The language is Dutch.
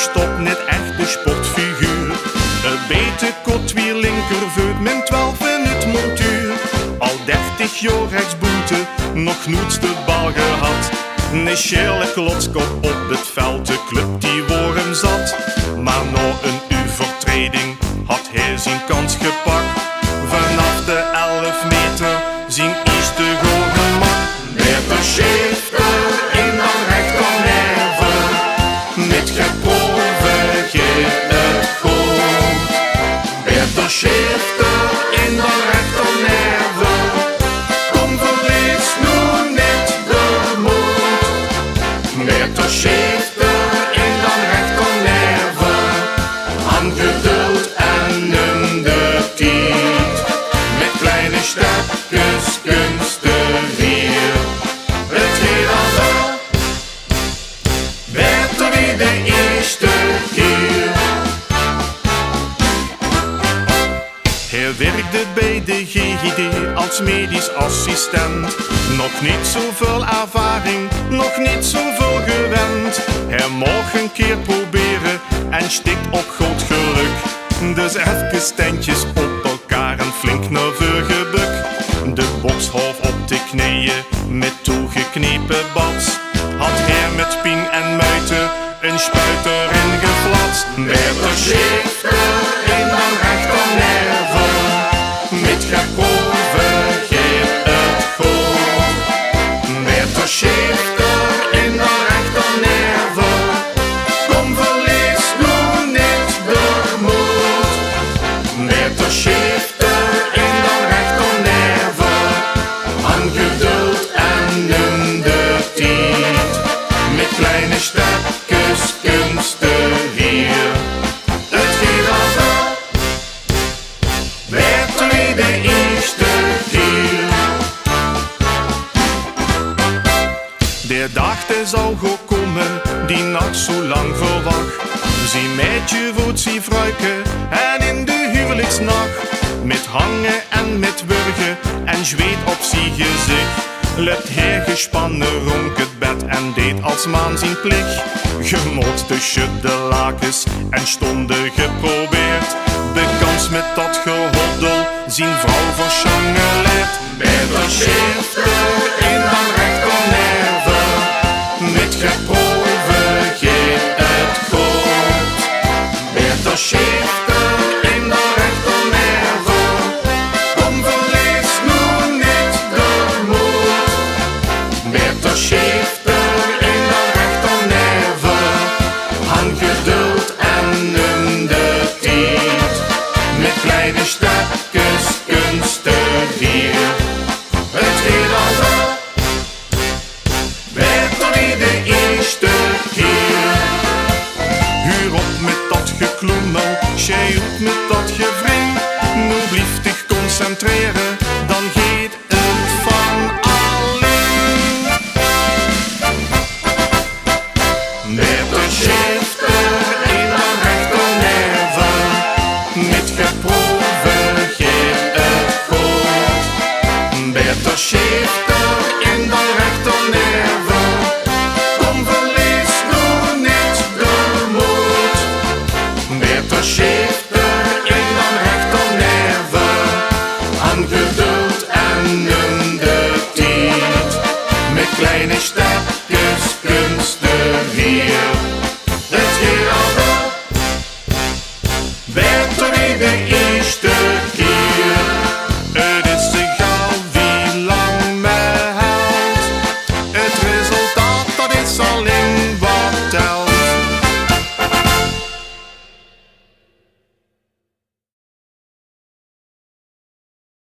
stop net echt de sportfiguur. Het beter kot weer linkervoet, min 12 in het montuur. Al 30 jaar rechtsboete, nog nooit de bal gehad. Nee, schele klotskop op het veld, de club die worm zat. Maar na een overtreding had hij zijn kans gepakt. Vanaf de 11 meter zijn eerste goal gemaakt. Met een schifter in dan rechternerve, met geproeven geeft het goed. Met een schifter in dan rechternerve, kom verlies nu net de moed. Met een schifter in dan rechternerve, aan geduld en in de tijd. Met kleine stapjes kunstig weer. Het gaat al wel, beter wie de eerste keer. Hij werkte bij de GGD als medisch assistent. Nog niet zoveel ervaring, nog niet zoveel gewend. Hij mag een keer proberen en stikt op groot geluk. Dus even standjes op elkaar en flink naar voren gebuk. De boks half op de knieën met toegeknepen bats. Had hij met ping en muiten een spuit erin geflatst. Met een schifter in dan rechternerve, met geproeven geeft het goed. Met een schifter in dan rechternerve, kom verlies nu niet de moed. Met een schifter in dan rechternerve, aan geduld en in de tijd. Met kleine stapjes kunstig hier. Het gaat al wel, beter wie de eerste keer. De dag zou goed komen, die nacht zo lang verwacht. Zie meidje wordt zie fruiken en in de huwelijksnacht. Met hangen en met wurgen en zweet op zie gezicht. Let hij gespannen ronk het bed en deed als maan zijn plicht. Gemoot tussen de lakens en stonden geprobeerd. De kans met dat gehoddel, zien vrouw verschangeleerd. Met een schifter in dan rechternerve, met geproeven geeft het goed. Met een schifter in dan rechternerve, kom verlies nu niet de moed. Met een schifter in dan rechternerve, aan geduld en in de tijd. Met kleine stapjes kunstig hier.